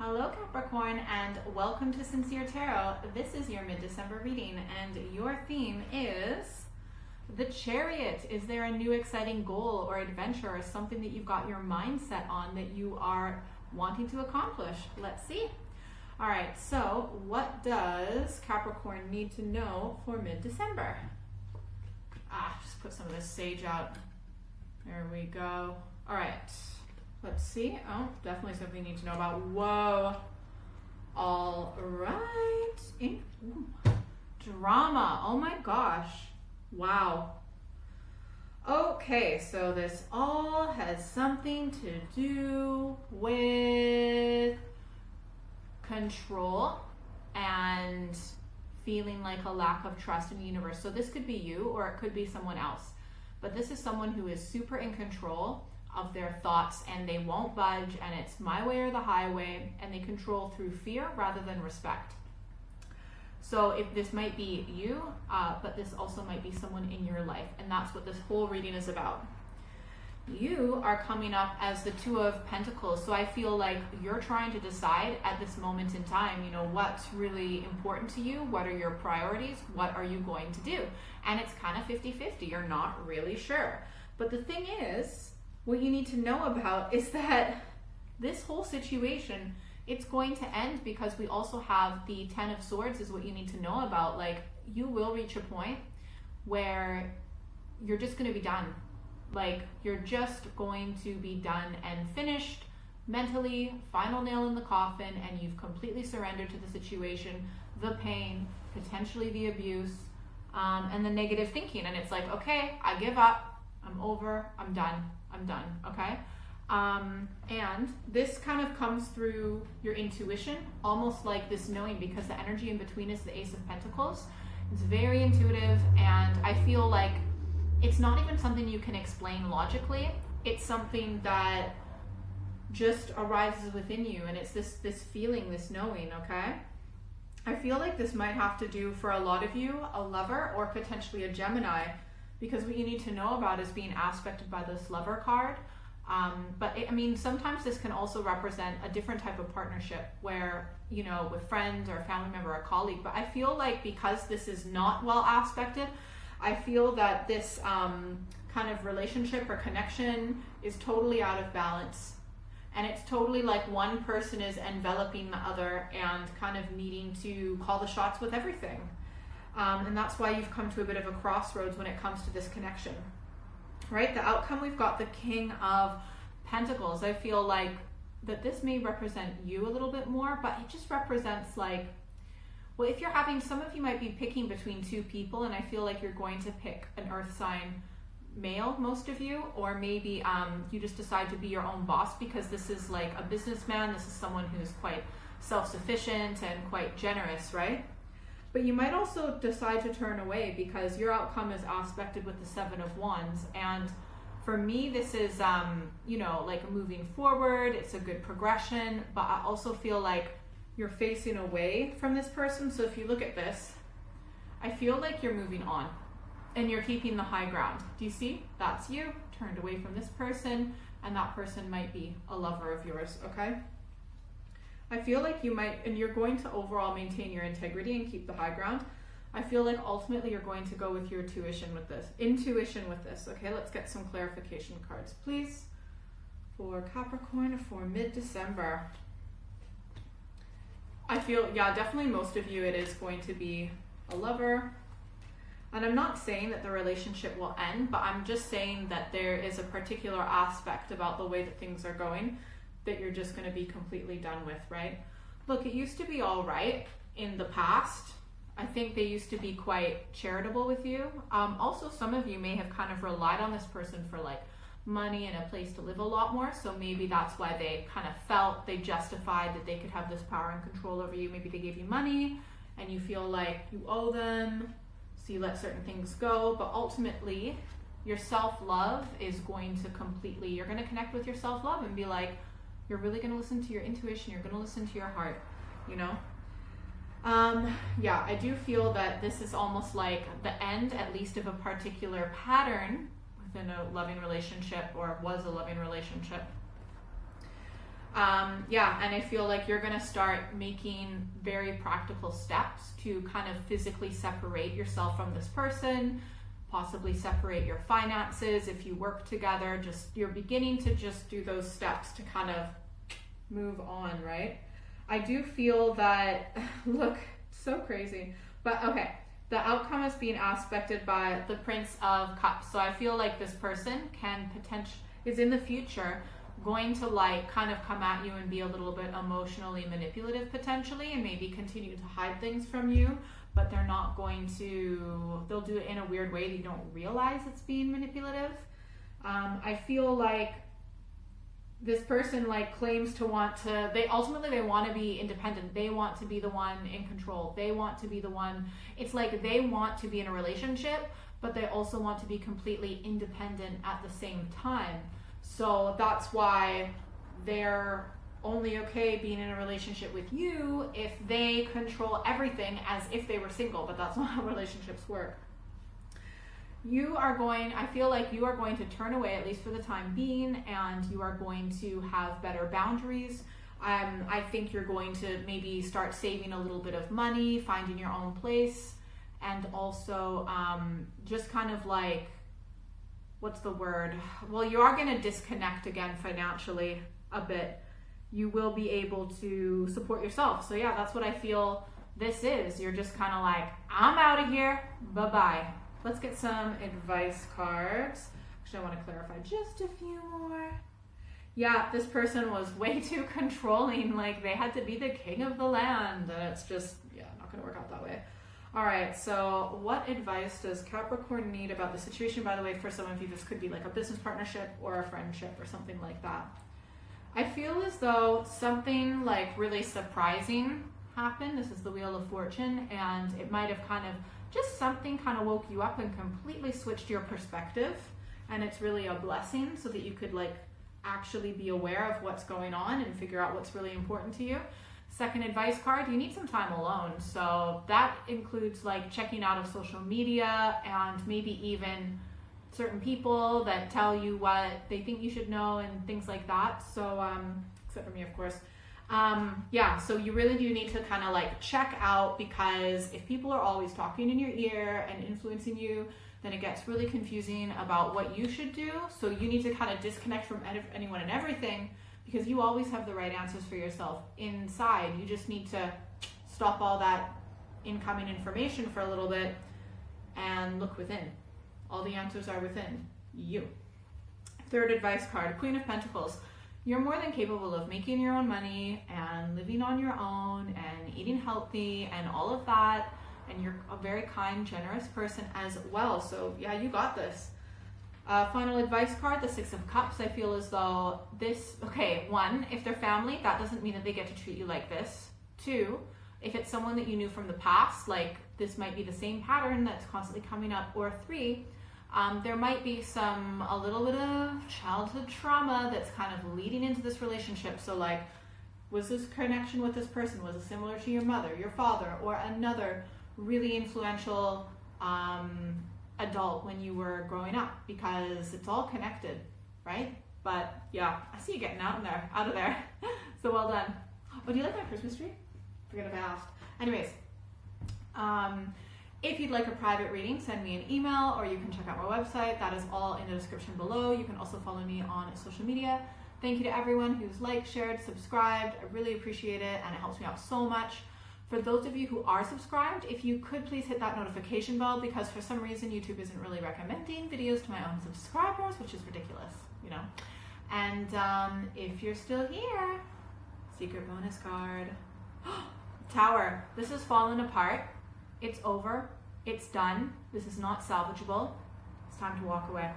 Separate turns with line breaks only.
Hello Capricorn and welcome to Sincere Tarot. This is your mid-December reading and your theme is the Chariot. Is there a new exciting goal or adventure or something that you've got your mind set on that you are wanting to accomplish? Let's see. All right, so what does Capricorn need to know for mid-December? Just put some of this sage out. There we go. All right. Let's see. Oh, definitely something you need to know about. Whoa. All right. Drama. Oh my gosh. Wow. Okay, so this all has something to do with control and feeling like a lack of trust in the universe. So this could be you or it could be someone else. But this is someone who is super in control of their thoughts and they won't budge, and it's my way or the highway, and they control through fear rather than respect. So if this might be you, but this also might be someone in your life, and that's what this whole reading is about. You are coming up as the Two of Pentacles, so I feel like you're trying to decide at this moment in time, what's really important to you, what are your priorities, what are you going to do? And it's kind of 50-50, you're not really sure. But the thing is, what you need to know about is that this whole situation, it's going to end because we also have the Ten of Swords is what you need to know about. Like, you will reach a point where you're just going to be done. Like, you're just going to be done and finished mentally, final nail in the coffin, and you've completely surrendered to the situation, the pain, potentially the abuse, and the negative thinking. And it's like, okay, I give up, I'm over, I'm done, okay? And this kind of comes through your intuition, almost like this knowing, because the energy in between is the Ace of Pentacles. It's very intuitive, and I feel like it's not even something you can explain logically. It's something that just arises within you, and it's this feeling, this knowing, okay? I feel like this might have to do, for a lot of you, a lover or potentially a Gemini, because what you need to know about is being aspected by this Lover card. But sometimes this can also represent a different type of partnership where, with friends or a family member or a colleague. But I feel like because this is not well aspected, I feel that this kind of relationship or connection is totally out of balance. And it's totally like one person is enveloping the other and kind of needing to call the shots with everything. And that's why you've come to a bit of a crossroads when it comes to this connection, right? The outcome, we've got the King of Pentacles. I feel like that this may represent you a little bit more, but it just represents like, well, if you're having, some of you might be picking between two people, and I feel like you're going to pick an earth sign male, most of you, or maybe you just decide to be your own boss because this is like a businessman. This is someone who's quite self-sufficient and quite generous, right? But you might also decide to turn away because your outcome is aspected with the Seven of Wands. And for me, this is, like moving forward. It's a good progression, but I also feel like you're facing away from this person. So if you look at this, I feel like you're moving on and you're keeping the high ground. Do you see? That's you turned away from this person, and that person might be a lover of yours, okay? I feel like you might, and you're going to overall maintain your integrity and keep the high ground. I feel like ultimately you're going to go with your intuition with this. Okay, let's get some clarification cards, please, for Capricorn for mid-December. I feel, definitely most of you, it is going to be a lover. And I'm not saying that the relationship will end, but I'm just saying that there is a particular aspect about the way that things are going that you're just going to be completely done with, right? Look, it used to be all right in the past. I think they used to be quite charitable with you. Also, some of you may have kind of relied on this person for like money and a place to live a lot more. So maybe that's why they kind of felt they justified that they could have this power and control over you. Maybe they gave you money and you feel like you owe them, so you let certain things go. But ultimately, your self-love is going to you're going to connect with your self-love and be like, you're really going to listen to your intuition. You're going to listen to your heart, I do feel that this is almost like the end, at least of a particular pattern within a loving relationship, or was a loving relationship. Yeah, and I feel like you're going to start making very practical steps to kind of physically separate yourself from this person, possibly separate your finances if you work together. Just you're beginning to just do those steps to kind of move on, right? I do feel that, look, so crazy, but okay. The outcome is being aspected by the Prince of Cups. So I feel like this person is in the future going to like kind of come at you and be a little bit emotionally manipulative potentially, and maybe continue to hide things from you, but they're not going to, they'll do it in a weird way that you don't realize it's being manipulative. I feel like this person like claims to want to, they want to be independent. They want to be the one in control. They want to be the one, it's like they want to be in a relationship, but they also want to be completely independent at the same time. So that's why they're only okay being in a relationship with you if they control everything as if they were single, but that's not how relationships work. I feel like you are going to turn away, at least for the time being, and you are going to have better boundaries. I think you're going to maybe start saving a little bit of money, finding your own place, and also just kind of like, what's the word? Well, you are going to disconnect again financially a bit. You will be able to support yourself. So yeah, that's what I feel this is. You're just kind of like, I'm out of here. Bye-bye. Let's get some advice cards. Actually, I want to clarify just a few more. Yeah, this person was way too controlling. Like, they had to be the king of the land. And it's just, yeah, not going to work out that way. All right, so what advice does Capricorn need about the situation? By the way, for some of you, this could be like a business partnership or a friendship or something like that. I feel as though something like really surprising happened. This is the Wheel of Fortune, and it might have kind of just something kind of woke you up and completely switched your perspective, and it's really a blessing so that you could like actually be aware of what's going on and figure out what's really important to you. Second advice card, you need some time alone. So that includes like checking out of social media and maybe even certain people that tell you what they think you should know and things like that. So except for me, of course. Yeah, so you really do need to kind of like check out, because if people are always talking in your ear and influencing you, then it gets really confusing about what you should do. So you need to kind of disconnect from anyone and everything, because you always have the right answers for yourself inside. You just need to stop all that incoming information for a little bit and look within. All the answers are within you. Third advice card, Queen of Pentacles. You're more than capable of making your own money and living on your own and eating healthy and all of that. And you're a very kind, generous person as well. So yeah, you got this. Final advice card, the Six of Cups. I feel as though this, okay, one, if they're family, that doesn't mean that they get to treat you like this. Two, if it's someone that you knew from the past, like this might be the same pattern that's constantly coming up. Or three, there might be a little bit of childhood trauma that's kind of leading into this relationship. So like, was this connection with this person, was it similar to your mother, your father, or another really influential adult when you were growing up? Because it's all connected, right? But yeah, I see you getting out of there. So well done. Oh, do you like my Christmas tree? Forget if I asked. Anyways, if you'd like a private reading, send me an email, or you can check out my website. That is all in the description below. You can also follow me on social media. Thank you to everyone who's liked, shared, subscribed. I really appreciate it, and it helps me out so much. For those of you who are subscribed, if you could please hit that notification bell, because for some reason YouTube isn't really recommending videos to my own subscribers, which is ridiculous, you know. And if you're still here, secret bonus card. Tower. This has fallen apart. It's over. It's done. This is not salvageable. It's time to walk away.